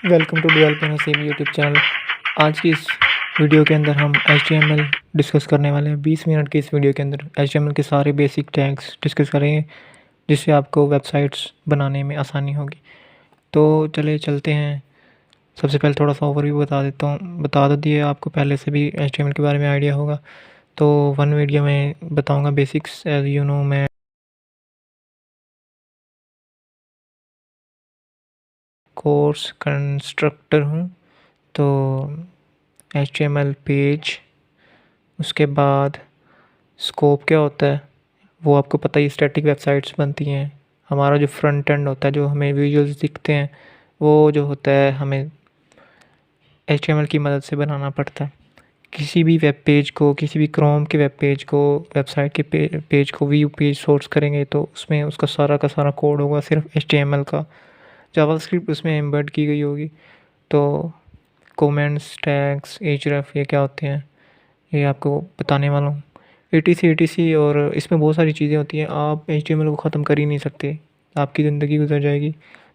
Welcome to developer Haseeb YouTube channel. आज की इस वीडियो के अंदर हम HTML डिस्कस करने वाले हैं। 20 मिनट की इस वीडियो के अंदर HTML के सारे बेसिक टैग्स डिस्कस करेंगे, जिससे आपको वेबसाइट्स बनाने में आसानी होगी। तो चले चलते हैं। सबसे पहले थोड़ा सा ओवरव्यू बता देता हूँ। बता दो दिए आपको पहले से भी HTML के बारे में आइडिया होगा, तो वन वीडियो में बताऊँगा बेसिक्स। एज यू नो, मैं कोर्स कंस्ट्रक्टर हूँ। तो HTML पेज, उसके बाद स्कोप क्या होता है वो आपको पता ही। स्टैटिक वेबसाइट्स बनती हैं। हमारा जो फ्रंट एंड होता है, जो हमें विजुअल्स दिखते हैं, वो जो होता है हमें HTML की मदद से बनाना पड़ता है। किसी भी वेब पेज को, किसी भी क्रोम के वेब पेज को, वेबसाइट के पेज को व्यू पेज सोर्स करेंगे तो उसमें उसका सारा का सारा कोड होगा सिर्फ HTML का। जावास्क्रिप्ट उसमें एम्बेड की गई होगी। तो कमेंट्स, टैग्स, href ये क्या होते हैं ये आपको बताने वाला हूँ। ATC और इसमें बहुत सारी चीज़ें होती हैं। आप HTML को ख़त्म कर ही नहीं सकते, आपकी ज़िंदगी गुजर जाएगी,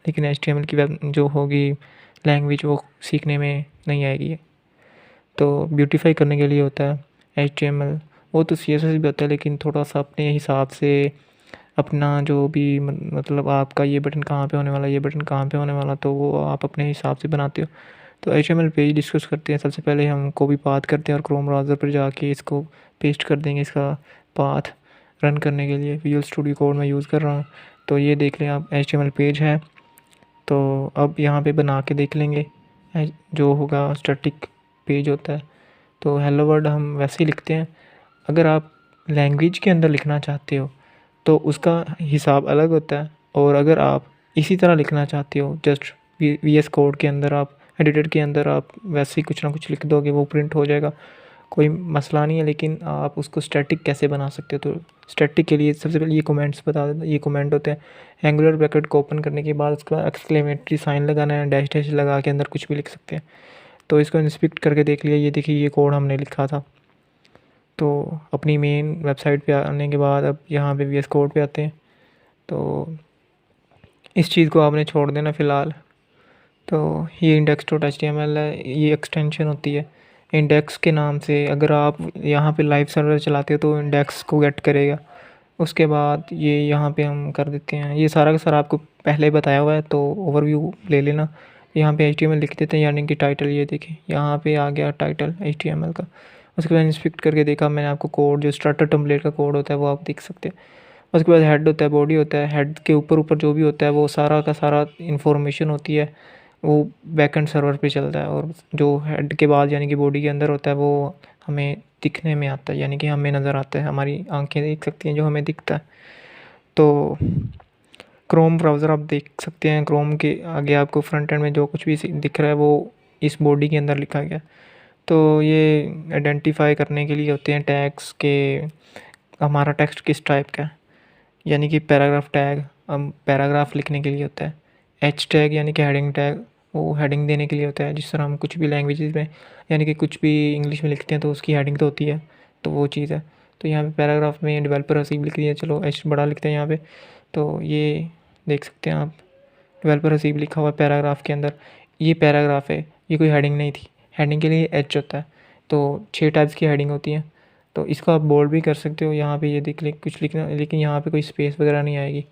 लेकिन HTML की वेब जो होगी लैंग्वेज वो सीखने में नहीं आएगी। तो ब्यूटीफाई करने के लिए होता है HTML। वो तो CSS भी होता है, लेकिन थोड़ा सा अपने हिसाब से अपना जो भी मतलब आपका ये बटन कहाँ पे होने वाला, ये बटन कहाँ पे होने वाला, तो वो आप अपने हिसाब से बनाते हो। तो HTML पेज डिस्कस करते हैं। सबसे पहले हम कॉपी पाथ करते हैं और क्रोम ब्राउज़र पर जाके इसको पेस्ट कर देंगे। इसका पाथ रन करने के लिए विजुअल स्टूडियो कोड मैं यूज़ कर रहा हूँ। तो ये देख लें आप, HTML पेज है। तो अब यहाँ पे बना के देख लेंगे। जो होगा स्टैटिक पेज होता है। तो हेलो वर्ल्ड हम वैसे ही लिखते हैं। अगर आप लैंग्वेज के अंदर लिखना चाहते हो तो उसका हिसाब अलग होता है, और अगर आप इसी तरह लिखना चाहते हो जस्ट VS कोड के अंदर, आप एडिटर के अंदर आप वैसे ही कुछ ना कुछ लिख दोगे, वो प्रिंट हो जाएगा, कोई मसला नहीं है। लेकिन आप उसको स्टैटिक कैसे बना सकते हो? तो स्टैटिक के लिए सबसे पहले ये कमेंट्स बता देता। ये कमेंट होते हैं, एंगुलर ब्रैकेट को ओपन करने के बाद उसका एक्सक्लेमेटरी साइन लगाना है, डैश डैश लगा के अंदर कुछ भी लिख सकते हैं। तो इसको इंस्पेक्ट करके देख लिया, ये देखिए ये कोड हमने लिखा था। तो अपनी मेन वेबसाइट पे आने के बाद अब यहाँ पे VS कोड पे आते हैं। तो इस चीज़ को आपने छोड़ देना फ़िलहाल। तो ये index.html है, ये एक्सटेंशन होती है इंडेक्स के नाम से। अगर आप यहाँ पे लाइव सर्वर चलाते हो तो इंडेक्स को गेट करेगा। उसके बाद ये यहाँ पे हम कर देते हैं। ये सारा का सारा आपको पहले बताया हुआ है, तो ओवरव्यू ले लेना। यहाँ पे HTML लिख देते हैं, यानी कि टाइटल। ये देखें यहाँ पे आ गया टाइटल HTML का। उसके बाद इंस्पेक्ट करके देखा मैंने, आपको कोड जो स्टार्टर टेम्पलेट का कोड होता है वो आप देख सकते हैं। उसके बाद हेड होता है, बॉडी होता है। हेड के ऊपर ऊपर जो भी होता है वो सारा का सारा इंफॉर्मेशन होती है, वो बैकएंड सर्वर पे चलता है। और जो हेड के बाद यानी कि बॉडी के अंदर होता है वो हमें दिखने में आता है, यानी कि हमें नज़र आता है, हमारी आंखें देख सकती हैं जो हमें दिखता है। तो क्रोम ब्राउज़र आप देख सकते हैं। क्रोम के आगे आपको फ्रंट एंड में जो कुछ भी दिख रहा है वो इस बॉडी के अंदर लिखा गया। तो ये आइडेंटिफाई करने के लिए होते हैं टैग्स के, हमारा टेक्स्ट किस टाइप का है। यानी कि पैराग्राफ टैग हम पैराग्राफ लिखने के लिए होता है। H टैग यानी कि हेडिंग टैग, वो हेडिंग देने के लिए होता है। जिस तरह हम कुछ भी लैंग्वेजेस में यानी कि कुछ भी इंग्लिश में लिखते हैं तो उसकी हेडिंग तो होती है, तो वो चीज़ है। तो यहाँ पे पैराग्राफ में डेवलपर हसीब लिख दिया, चलो H बड़ा लिखते हैं यहाँ पे। तो ये देख सकते हैं आप, डेवलपर हसीब लिखा हुआ है पैराग्राफ के अंदर। ये पैराग्राफ है, ये कोई हेडिंग नहीं थी। हेडिंग के लिए H होता है। तो 6 टाइप्स की हेडिंग होती हैं। तो इसको आप बोल्ड भी कर सकते हो। यहाँ पे ये देख ले कुछ लिखना, लेकिन यहाँ पे कोई स्पेस वगैरह नहीं आएगी।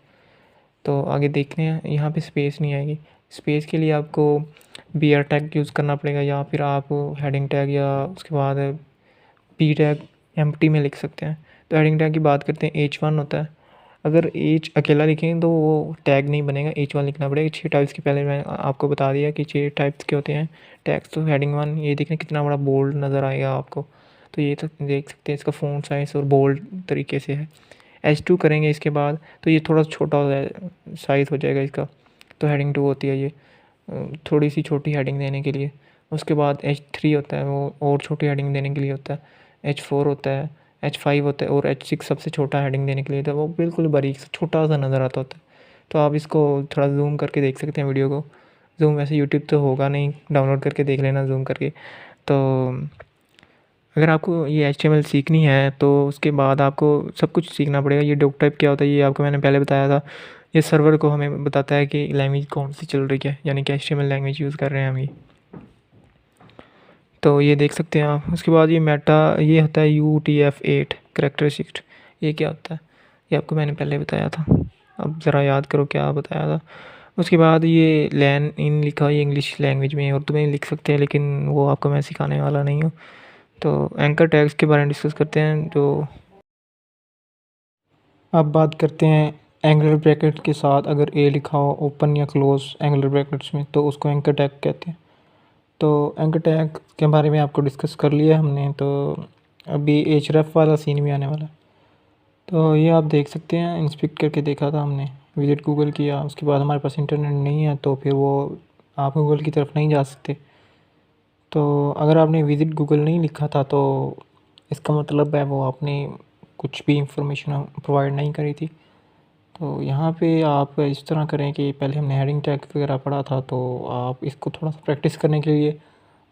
तो आगे देखते हैं, यहाँ पे स्पेस नहीं आएगी। स्पेस के लिए आपको BR टैग यूज़ करना पड़ेगा, या फिर आप हेडिंग टैग या उसके बाद P टैग एम्प्टी में लिख सकते हैं। तो हेडिंग टैग की बात करते हैं, H1 होता है। अगर H अकेला लिखें तो वो टैग नहीं बनेगा, H1 लिखना पड़ेगा। 6 टाइप्स के पहले मैं आपको बता दिया कि 6 टाइप्स के होते हैं टैग्स। तो हेडिंग 1 ये देखें कितना बड़ा बोल्ड नज़र आएगा आपको। तो ये तो देख सकते हैं, इसका फ़ॉन्ट साइज़ और बोल्ड तरीके से है। H2 करेंगे इसके बाद, तो ये थोड़ा छोटा हो जाए, साइज़ हो जाएगा इसका। तो हेडिंग 2 होती है ये, थोड़ी सी छोटी हेडिंग देने के लिए। उसके बाद H3 होता है, वो और छोटी हेडिंग देने के लिए होता है। H4 होता है, H5 होता है, और H6 सबसे छोटा हेडिंग देने के लिए होता है। वो बिल्कुल बारीक सा छोटा सा नज़र आता होता है। तो आप इसको थोड़ा जूम करके देख सकते हैं वीडियो को। जूम वैसे यूट्यूब तो होगा नहीं, डाउनलोड करके देख लेना जूम करके। तो अगर आपको ये HTML सीखनी है तो उसके बाद आपको सब कुछ सीखना पड़ेगा। ये डॉक टाइप क्या होता है ये आपको मैंने पहले बताया था। ये सर्वर को हमें बताता है कि लैंग्वेज कौन सी चल रही है, यानी कि HTML लैंग्वेज यूज़ कर रहे हैं हम ये। तो ये देख सकते हैं आप। उसके बाद ये मेटा, ये होता है UTF-8 कैरेक्टरिस्टिक्स। ये क्या होता है? ये आपको मैंने पहले बताया था। अब ज़रा याद करो क्या बताया था। उसके बाद ये लैन इन लिखा, ये इंग्लिश लैंग्वेज में उर्दू में लिख सकते हैं, लेकिन वो आपको मैं सिखाने वाला नहीं हूँ। तो एंकर टैग्स के बारे में डिस्कस करते हैं। जो अब बात करते हैं एंगुलर ब्रैकेट के साथ अगर ए लिखा हो ओपन या क्लोज एंगुलर ब्रैकेट्स में, तो उसको एंकर टैग कहते हैं। तो एंकर टैग के बारे में आपको डिस्कस कर लिया हमने। तो अभी एचरेफ वाला सीन भी आने वाला है। तो ये आप देख सकते हैं, इंस्पेक्ट करके देखा था हमने, विजिट गूगल किया। उसके बाद हमारे पास इंटरनेट नहीं है तो फिर वो आप गूगल की तरफ नहीं जा सकते। तो अगर आपने विजिट गूगल नहीं लिखा था तो इसका मतलब है वो आपने कुछ भी इंफॉर्मेशन प्रोवाइड नहीं करी थी। तो यहाँ पे आप इस तरह करें कि पहले हमने हेडिंग टैग वगैरह पढ़ा था, तो आप इसको थोड़ा सा प्रैक्टिस करने के लिए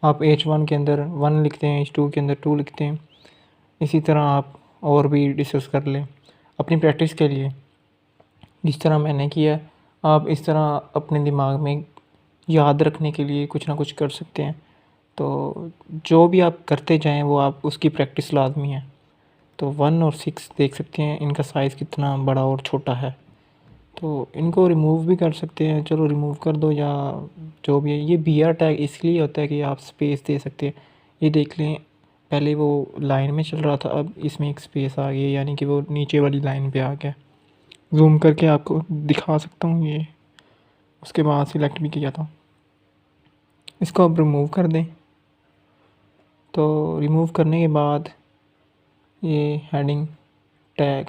आप H1 के अंदर 1 लिखते हैं, H2 के अंदर 2 लिखते हैं। इसी तरह आप और भी डिस्कस कर लें अपनी प्रैक्टिस के लिए। जिस तरह मैंने किया आप इस तरह अपने दिमाग में याद रखने के लिए कुछ ना कुछ कर सकते हैं। तो जो भी आप करते जाएं वो आप उसकी प्रैक्टिस लाजमी है। तो 1 और 6 देख सकते हैं, इनका साइज़ कितना बड़ा और छोटा है। तो इनको रिमूव भी कर सकते हैं, चलो रिमूव कर दो या जो भी है। ये BR टैग इसलिए होता है कि आप स्पेस दे सकते हैं। ये देख लें, पहले वो लाइन में चल रहा था, अब इसमें एक स्पेस आ गई, यानी कि वो नीचे वाली लाइन पे आ गया। जूम करके आपको दिखा सकता हूँ ये। उसके बाद सिलेक्ट भी किया था। इसको अब रिमूव कर दें। तो रिमूव करने के बाद ये हेडिंग टैग,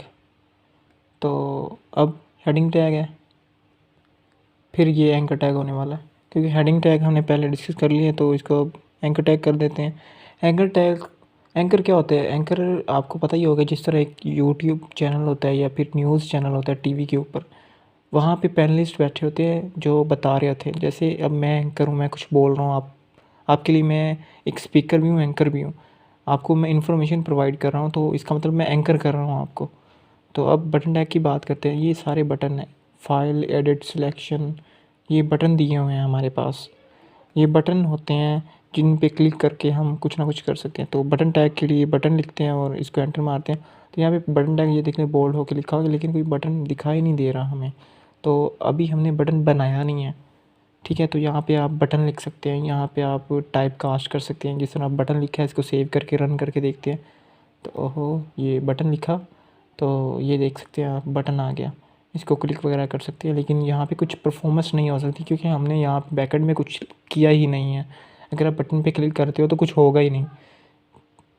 तो अब हेडिंग टैग है, फिर ये एंकर टैग होने वाला है। क्योंकि हेडिंग टैग हमने पहले डिस्कस कर लिए, तो इसको अब एंकर टैग कर देते हैं। एंकर टैग, एंकर क्या होता है? एंकर आपको पता ही होगा, जिस तरह एक यूट्यूब चैनल होता है या फिर न्यूज़ चैनल होता है टीवी के ऊपर, वहाँ पे पैनलिस्ट बैठे होते हैं जो बता रहे होते हैं। जैसे अब मैं एंकर हूँ, मैं कुछ बोल रहा हूँ, आपके लिए मैं एक स्पीकर भी हूँ, एंकर भी हूँ। आपको मैं इन्फॉर्मेशन प्रोवाइड कर रहा हूँ, तो इसका मतलब मैं एंकर कर रहा हूँ आपको। तो अब बटन टैग की बात करते हैं। ये सारे बटन हैं, फाइल, एडिट, सिलेक्शन, ये बटन दिए हुए हैं हमारे पास। ये बटन होते हैं जिन पे क्लिक करके हम कुछ ना कुछ कर सकते हैं। तो बटन टैग के लिए बटन लिखते हैं और इसको एंटर मारते हैं। तो यहाँ पे बटन टैग ये देख लें, बोल्ड होकर लिखा होगा, लेकिन कोई बटन दिखाई नहीं दे रहा हमें। तो अभी हमने बटन बनाया नहीं है, ठीक है। तो यहाँ पे आप बटन लिख सकते हैं, यहाँ पे आप टाइप कास्ट कर सकते हैं। जिस तरह बटन लिखा है, इसको सेव करके रन करके देखते हैं। तो ओहो, ये बटन लिखा, तो ये देख सकते हैं आप, बटन आ गया। इसको क्लिक वगैरह कर सकते हैं, लेकिन यहाँ पे कुछ परफॉर्मेंस नहीं हो सकती क्योंकि हमने यहाँ पे बैकएंड में कुछ किया ही नहीं है। अगर आप बटन पे क्लिक करते हो तो कुछ होगा ही नहीं।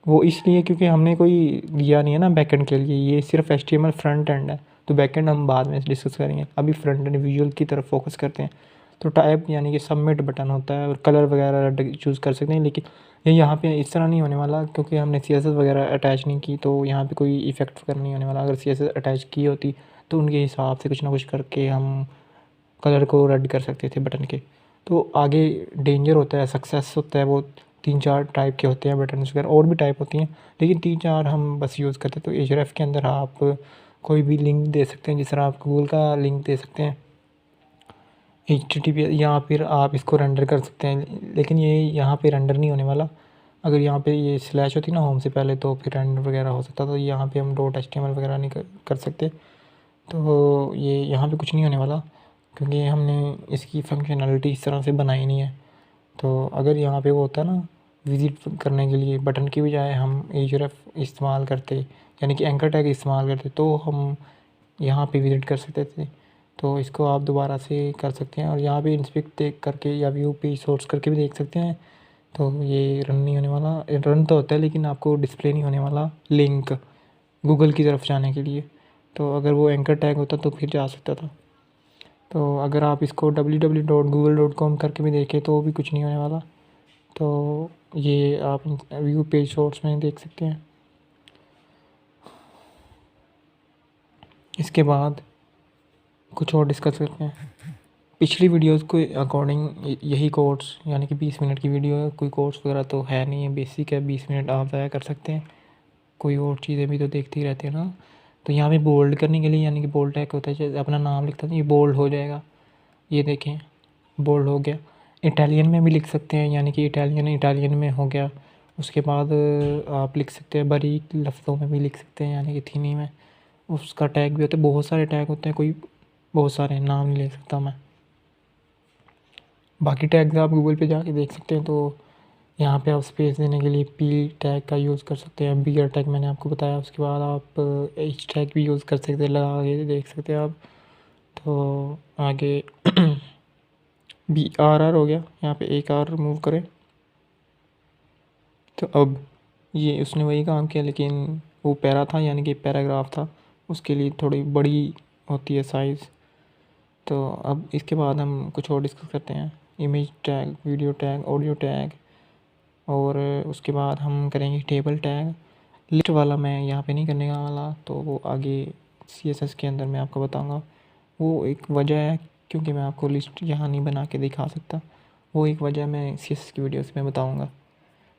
वो इसलिए क्योंकि हमने कोई लिया नहीं है ना बैकएंड के लिए, ये सिर्फ HTML फ्रंट एंड है। तो बैकएंड हम बाद में डिस्कस करेंगे, अभी फ्रंट एंड विजुअल की तरफ फोकस करते हैं। तो टाइप यानी कि सबमिट बटन होता है, और कलर वगैरह चूज़ कर सकते हैं। लेकिन ये यहाँ पे इस तरह नहीं होने वाला क्योंकि हमने CSS वगैरह अटैच नहीं की, तो यहाँ पे कोई इफेक्ट वगैरह नहीं होने वाला। अगर CSS अटैच की होती तो उनके हिसाब से कुछ ना कुछ करके हम कलर को रेड कर सकते थे बटन के। तो आगे डेंजर होता है, सक्सेस होता है, वो 3-4 टाइप के होते हैं बटन वगैरह, और भी टाइप होती हैं, लेकिन 3-4 हम बस यूज़ करते हैं। तो एचरेफ के अंदर आप कोई भी लिंक दे सकते हैं, जिस तरह आप गूगल का लिंक दे सकते हैं HTTP, या फिर आप इसको रेंडर कर सकते हैं। लेकिन ये यहाँ पे रेंडर नहीं होने वाला। अगर यहाँ पे ये स्लैश होती ना होम से पहले, तो फिर रेंडर वगैरह हो सकता। तो यहाँ पे हम .html वगैरह नहीं कर सकते। तो ये यहाँ पे कुछ नहीं होने वाला क्योंकि हमने इसकी फंक्शनैलिटी इस तरह से बनाई नहीं है। तो अगर यहाँ पे वो होता ना, विज़िट करने के लिए बटन की बजाय हम href इस्तेमाल करते, यानी कि एंकर टैग इस्तेमाल करते, तो हम यहाँ पे विज़िट कर सकते थे। तो इसको आप दोबारा से कर सकते हैं, और यहाँ पे इंस्पेक्ट देख करके या व्यू पे सोर्स करके भी देख सकते हैं। तो ये रन नहीं होने वाला, रन तो होता है लेकिन आपको डिस्प्ले नहीं होने वाला लिंक गूगल की तरफ जाने के लिए। तो अगर वो एंकर टैग होता तो फिर जा सकता था। तो अगर आप इसको www.google.com करके भी देखें तो भी कुछ नहीं होने वाला। तो ये आप व्यू पेज सोर्स में देख सकते हैं। इसके बाद कुछ और डिस्कस करते हैं। पिछली वीडियोस के अकॉर्डिंग यही कोर्स, यानी कि 20 मिनट की वीडियो है, कोई कोर्स वगैरह तो है नहीं है, बेसिक है। 20 मिनट आप ज़ाया कर सकते हैं, कोई और चीज़ें भी तो देखते ही रहते हैं ना। तो यहाँ पे बोल्ड करने के लिए यानी कि बोल्ड टैग होता है, जैसे अपना नाम लिखता है ये बोल्ड हो जाएगा, ये देखें बोल्ड हो गया। इटालियन में भी लिख सकते हैं, यानी कि इटालियन में हो गया। उसके बाद आप लिख सकते हैं बारीक लफ्ज़ों में भी लिख सकते हैं, यानी कि थीनी में उसका टैग भी होता है। बहुत सारे टैग होते हैं, कोई बहुत सारे नाम नहीं ले सकता मैं। बाकी टैग्स आप गूगल पे जाके देख सकते हैं। तो यहाँ पे आप स्पेस देने के लिए पी टैग का यूज़ कर सकते हैं, बिगर टैग मैंने आपको बताया। उसके बाद आप एच टैग भी यूज़ कर सकते हैं, लगा के देख सकते हैं आप। तो आगे BRR हो गया, यहाँ पे एक आर रिमूव करें। तो अब ये उसने वही काम किया, लेकिन वो पैरा था यानी कि पैराग्राफ था, उसके लिए थोड़ी बड़ी होती है साइज़। तो अब इसके बाद हम कुछ और डिस्कस करते हैं, image tag, video tag, audio tag, और उसके बाद हम करेंगे टेबल टैग। लिस्ट वाला मैं यहाँ पे नहीं करने का वाला, तो वो आगे CSS के अंदर मैं आपको बताऊँगा। वो एक वजह है क्योंकि मैं आपको लिस्ट यहाँ नहीं बना के दिखा सकता, वो एक वजह मैं CSS की वीडियोस में बताऊँगा।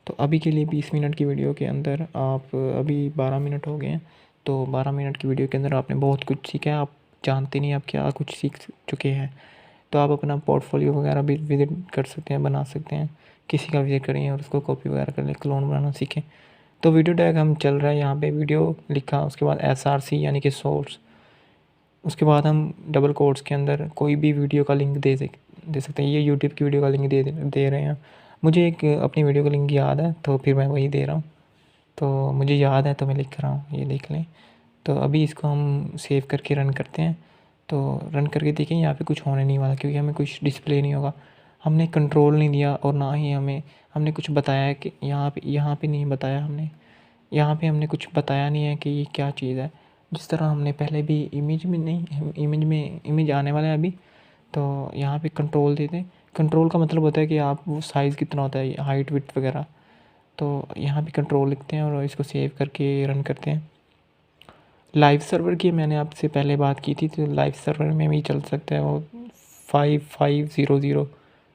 तो अभी के लिए 20 मिनट की वीडियो के अंदर आप, अभी 12 मिनट हो गए हैं, तो 12 मिनट की वीडियो के अंदर आपने बहुत कुछ सीखा है। आप जानते नहीं आप क्या कुछ सीख चुके हैं। तो आप अपना पोर्टफोलियो वगैरह भी विज़िट कर सकते हैं, बना सकते हैं, किसी का विज़िट करें और उसको कॉपी वगैरह कर लें, क्लोन बनाना सीखें। तो वीडियो टैग हम चल रहा है, यहाँ पे वीडियो लिखा, उसके बाद SRC यानी कि सोर्स, उसके बाद हम डबल कोट्स के अंदर कोई भी वीडियो का लिंक दे सकते हैं। ये यूट्यूब की वीडियो का लिंक दे रहे हैं। मुझे एक अपनी वीडियो का लिंक याद है, तो फिर मैं वही दे रहा हूँ। तो मुझे याद है तो मैं लिख रहा हूँ, ये देख लें। तो अभी इसको हम सेव करके रन करते हैं। तो रन करके देखें, यहाँ पे कुछ होने नहीं वाला क्योंकि हमें कुछ डिस्प्ले नहीं होगा। हमने कंट्रोल नहीं दिया और ना ही हमने कुछ बताया है कि यहाँ पे नहीं बताया हमने, यहाँ पे हमने कुछ बताया नहीं है कि ये क्या चीज़ है। जिस तरह हमने पहले भी इमेज आने वाला है अभी। तो यहाँ पे कंट्रोल दे दें। कंट्रोल का मतलब होता है कि आप वो साइज़ कितना होता है, हाइट विड्थ वगैरह। तो यहाँ पे कंट्रोल लिखते हैं और इसको सेव करके रन करते हैं। लाइव सर्वर की मैंने आपसे पहले बात की थी, तो लाइव सर्वर में भी चल सकता है वो 5500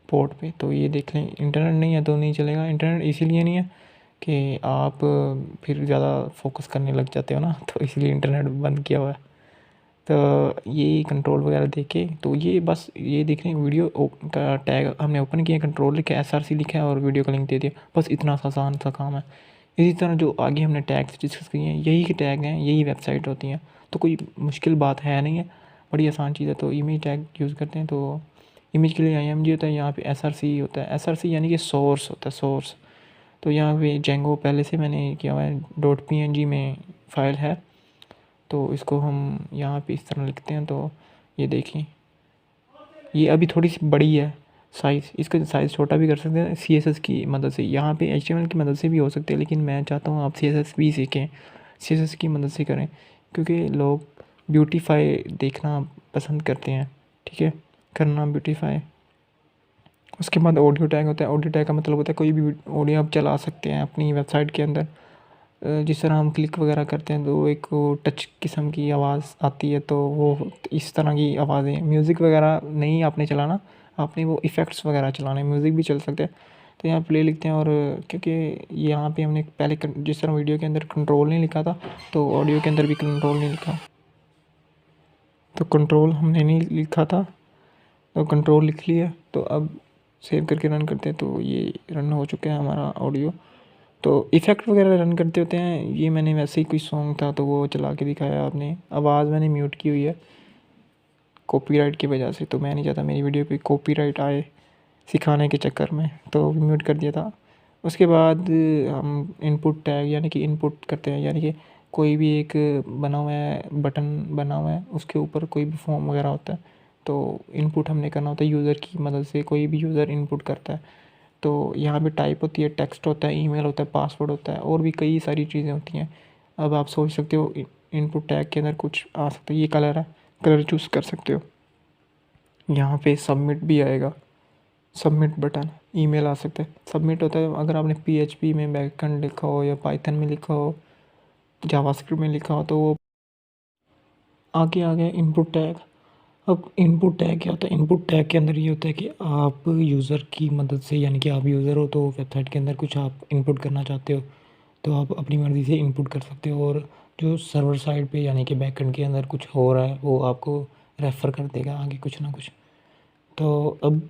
पोर्ट पे। तो ये देख लें, इंटरनेट नहीं है तो नहीं चलेगा। इंटरनेट इसीलिए नहीं है कि आप फिर ज़्यादा फोकस करने लग जाते हो ना, तो इसलिए इंटरनेट बंद किया हुआ है। तो ये कंट्रोल वगैरह देके, तो ये बस ये देख रहे हैं वीडियो का टैग हमने ओपन किया, कंट्रोल लिखा, SRC लिखा है और वीडियो का लिंक दे दिया। बस इतना सा आसान सा काम है। इसी तरह जो आगे हमने टैग्स डिस्कस किए हैं, यही के टैग हैं, यही वेबसाइट होती हैं। तो कोई मुश्किल बात है नहीं है, बड़ी आसान चीज़ है। तो इमेज टैग यूज़ करते हैं। तो इमेज के लिए IMG होता है, यहाँ पे SRC होता है। SRC यानी कि सोर्स होता है, सोर्स। तो यहाँ पे जेंगो पहले से मैंने किया हुआ है, .png में फ़ाइल है। तो इसको हम यहाँ पे इस तरह लिखते हैं। तो ये देखिए, ये अभी थोड़ी सी बड़ी है साइज़, इसका साइज़ छोटा भी कर सकते हैं CSS की मदद से। यहाँ पे HTML की मदद से भी हो सकते हैं, लेकिन मैं चाहता हूँ आप CSS भी सीखें, CSS की मदद से करें, क्योंकि लोग ब्यूटीफाई देखना पसंद करते हैं। ठीक है, करना ब्यूटीफाई। उसके बाद ऑडियो टैग होता है। ऑडियो टैग का मतलब होता है कोई भी ऑडियो आप चला सकते हैं अपनी वेबसाइट के अंदर। जिस तरह हम क्लिक वगैरह करते हैं तो एक वो टच किस्म की आवाज़ आती है, तो वो इस तरह की आवाज़ें, म्यूज़िक वगैरह नहीं आपने चलाना, आपने वो इफ़ेक्ट्स वगैरह चलाने, म्यूज़िक भी चल सकते हैं। तो यहाँ प्ले लिखते हैं, और क्योंकि यहाँ पे हमने पहले जिस तरह वीडियो के अंदर कंट्रोल नहीं लिखा था, तो ऑडियो के अंदर भी कंट्रोल नहीं लिखा, तो कंट्रोल हमने नहीं लिखा था, तो कंट्रोल लिख लिया। तो अब सेव करके रन करते हैं। तो ये रन हो चुका है हमारा ऑडियो। तो इफ़ेक्ट वगैरह रन करते होते हैं। ये मैंने वैसे ही कोई सॉन्ग था तो वो चला के दिखाया आपने। आवाज़ मैंने म्यूट की हुई है कॉपीराइट की वजह से, तो मैं नहीं चाहता मेरी वीडियो पे कॉपीराइट आए सिखाने के चक्कर में, तो म्यूट कर दिया था। उसके बाद हम इनपुट टैग यानी कि इनपुट करते हैं, यानी कि कोई भी एक बना हुआ है, बटन बना हुआ है, उसके ऊपर कोई भी फॉर्म वगैरह होता है, तो इनपुट हमने करना होता है यूज़र की मदद से। कोई भी यूज़र इनपुट करता है, तो यहाँ पे टाइप होती है, टेक्स्ट होता है, ईमेल होता है, पासवर्ड होता है, और भी कई सारी चीज़ें होती हैं। अब आप सोच सकते हो इनपुट टैग के अंदर कुछ आ सकता है, ये कलर है, कलर चूज़ कर सकते हो। यहाँ पे सबमिट भी आएगा, सबमिट बटन, ईमेल आ सकता है। सबमिट होता है अगर आपने PHP में बैकएंड लिखा हो या पाइथन में लिखा हो, जावास्क्रिप्ट में लिखा हो, तो वो आगे आ गया इनपुट टैग। अब इनपुट टैग क्या होता है? इनपुट टैग के अंदर ये होता है कि आप यूज़र की मदद से, यानी कि आप यूज़र हो तो वेबसाइट के अंदर कुछ आप इनपुट करना चाहते हो, तो आप अपनी मर्ज़ी से इनपुट कर सकते हो। और जो सर्वर साइड पे यानी कि बैकएंड के अंदर कुछ हो रहा है वो आपको रेफ़र कर देगा आगे कुछ ना कुछ। तो अब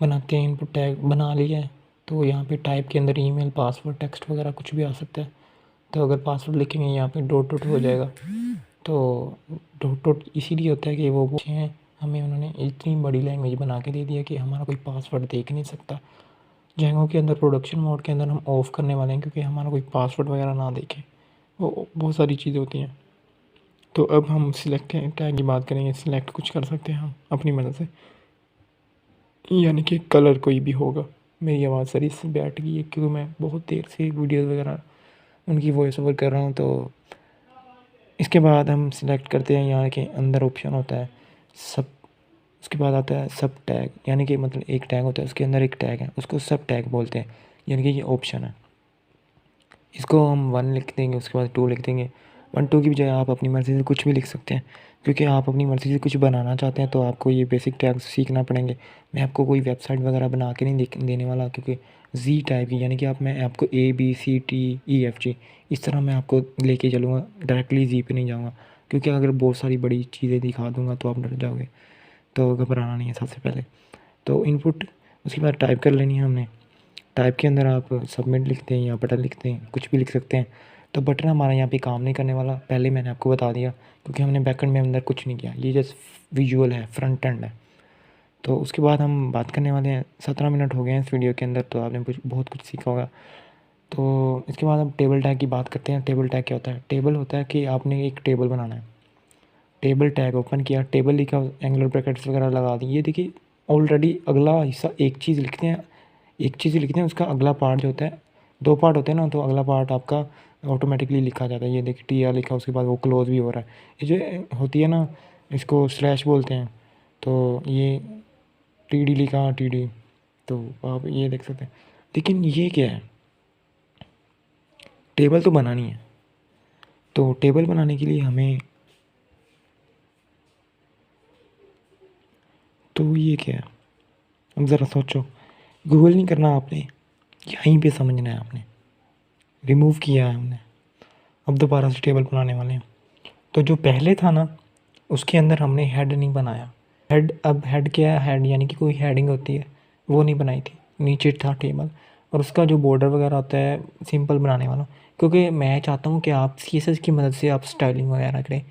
बनाते हैं, इनपुट टैग बना लिया है तो यहाँ पे टाइप के अंदर ईमेल, पासवर्ड, टेक्स्ट वगैरह कुछ भी आ सकता है। तो अगर पासवर्ड लिखेंगे यहाँ पे डॉट डॉट हो जाएगा। तो डॉट डॉट इसीलिए होता है कि वो अच्छे हैं, हमें उन्होंने इतनी बड़ी लैंग्वेज बना के दे दिया कि हमारा कोई पासवर्ड देख नहीं सकता। जेंगो के अंदर प्रोडक्शन मोड के अंदर हम ऑफ़ करने वाले हैं क्योंकि हमारा कोई पासवर्ड वगैरह ना देखे, वो बहुत सारी चीज़ें होती हैं। तो अब हम सिलेक्ट टैग की बात करेंगे। सिलेक्ट कुछ कर सकते हैं हम अपनी मदद से, यानी कि कलर कोई भी होगा। मेरी आवाज़ सही से बैठ गई है क्योंकि मैं बहुत देर से वीडियोस वगैरह उनकी वॉइस ओवर कर रहा हूँ। तो इसके बाद हम सिलेक्ट करते हैं, यहाँ के अंदर ऑप्शन होता है सब, उसके बाद आता है सब टैग, यानी कि मतलब एक टैग होता है उसके अंदर एक टैग है, उसको सब टैग बोलते हैं, यानी कि ये ऑप्शन है। इसको हम 1 लिख देंगे, उसके बाद 2 लिख देंगे। 1 2 की बजाय आप अपनी मर्ज़ी से कुछ भी लिख सकते हैं क्योंकि आप अपनी मर्ज़ी से कुछ बनाना चाहते हैं तो आपको ये बेसिक टैग्स सीखना पड़ेंगे। मैं आपको कोई वेबसाइट वगैरह बना के नहीं देने वाला क्योंकि जी टाइप की, यानी कि मैं आपको ABCDEFG इस तरह मैं आपको लेके चलूँगा, डायरेक्टली जी पे नहीं जाऊँगा क्योंकि अगर बहुत सारी बड़ी चीज़ें दिखा दूँगा तो आप डर जाओगे। तो घबराना नहीं है सबसे पहले। तो इनपुट उसके बाद टाइप कर लेनी है हमने। टाइप के अंदर आप सबमिट लिखते हैं या बटन लिखते हैं, कुछ भी लिख सकते हैं। तो बटन हमारा यहाँ पे काम नहीं करने वाला, पहले मैंने आपको बता दिया क्योंकि हमने बैकएंड में अंदर कुछ नहीं किया, ये जस्ट विजुअल है, फ्रंट एंड है। तो उसके बाद हम बात करने वाले हैं, 17 मिनट हो गए हैं इस वीडियो के अंदर तो आपने कुछ बहुत कुछ सीखा होगा। तो इसके बाद हम टेबल टैग की बात करते हैं। टेबल टैग क्या होता है? टेबल होता है कि आपने एक टेबल बनाना है, टेबल टैग ओपन किया, टेबल लिखा, एंगुलर ब्रैकेट्स वगैरह लगा दी। ये देखिए ऑलरेडी अगला हिस्सा एक चीज़ लिखते हैं, एक चीज़ लिखते हैं, उसका अगला पार्ट जो होता है, 2 पार्ट होते हैं ना, तो अगला पार्ट आपका ऑटोमेटिकली लिखा जाता है। ये देखिए TR लिखा, उसके बाद वो क्लोज़ भी हो रहा है। ये जो होती है ना, इसको स्लैश बोलते हैं। तो ये TD लिखा, TD, तो आप ये देख सकते हैं। लेकिन ये क्या है? टेबल तो बनानी है, तो टेबल बनाने के लिए हमें, तो ये क्या है? अब ज़रा सोचो, गूगल नहीं करना आपने, यहीं पे समझना है आपने। रिमूव किया है हमने, अब दोबारा से टेबल बनाने वाले हैं। तो जो पहले था ना, उसके अंदर हमने हेड नहीं बनाया। हेड, अब हेड क्या है? हेड यानी कि कोई हेडिंग होती है, वो नहीं बनाई थी। नीचे था टेबल और उसका जो बॉर्डर वगैरह होता है सिंपल बनाने वाला, क्योंकि मैं चाहता हूँ कि आप CSS की मदद से आप स्टाइलिंग वगैरह करें।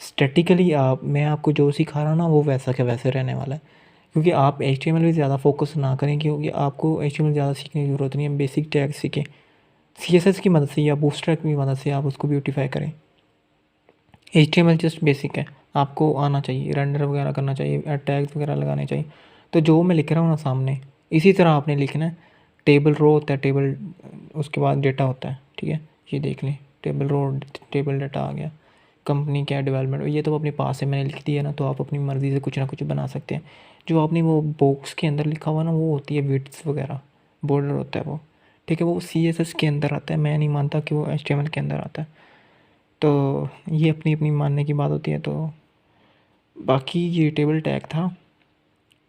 स्टैटिकली मैं आपको जो सिखा रहा हूँ ना वो वैसा के वैसे रहने वाला है, क्योंकि आप HTML पे ज़्यादा फोकस ना करें क्योंकि आपको HTML ज़्यादा सीखने की ज़रूरत नहीं है। बेसिक टैग सीखें, CSS की मदद से या बूटस्ट्रैप की मदद से आप उसको ब्यूटीफाई करें। HTML जस्ट बेसिक है, आपको आना चाहिए, रेंडर वगैरह करना चाहिए, टैग्स वगैरह लगाने चाहिए। तो जो मैं लिख रहा हूँ ना सामने, इसी तरह आपने लिखना है। टेबल रो होता है, टेबल, उसके बाद डेटा होता है, ठीक है। ये देख लें, टेबल रो, टेबल डेटा आ गया। कंपनी क्या डेवलपमेंट, ये तो अपने पास है, मैंने लिख दिया ना, तो आप अपनी मर्ज़ी से कुछ ना कुछ बना सकते हैं। जो आपने वो बॉक्स के अंदर लिखा हुआ ना, वो होती है विड्थ वगैरह, बॉर्डर होता है वो, ठीक है। वो CSS के अंदर आता है, मैं नहीं मानता कि वो HTML के अंदर आता है। तो ये अपनी अपनी मानने की बात होती है। तो बाकी ये टेबल टैग था।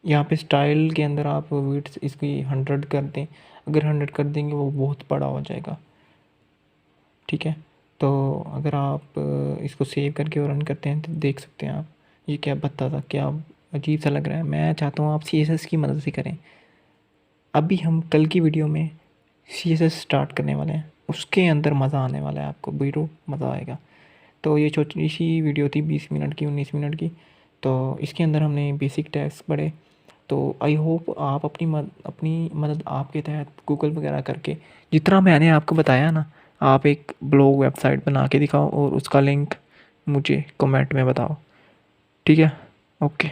यहाँ पे स्टाइल के अंदर आप विड्थ इसकी 100 कर दें, अगर 100 कर देंगे वो बहुत बड़ा हो जाएगा, ठीक है। तो अगर आप इसको सेव करके और रन करते हैं तो देख सकते हैं आप, ये क्या बता था, क्या अजीब सा लग रहा है। मैं चाहता हूँ आप CSS की मदद से करें। अभी हम कल की वीडियो में CSS स्टार्ट करने वाले हैं, उसके अंदर मज़ा आने वाला है आपको, बेरो मज़ा आएगा। तो ये छोटी सी वीडियो थी, 20 मिनट की, 19 मिनट की। तो इसके अंदर हमने बेसिक टैग्स पढ़े। तो आई होप आप अपनी मदद आपके तहत गूगल वगैरह करके, जितना मैंने आपको बताया ना, आप एक ब्लॉग वेबसाइट बना के दिखाओ और उसका लिंक मुझे कमेंट में बताओ, ठीक है। ओके।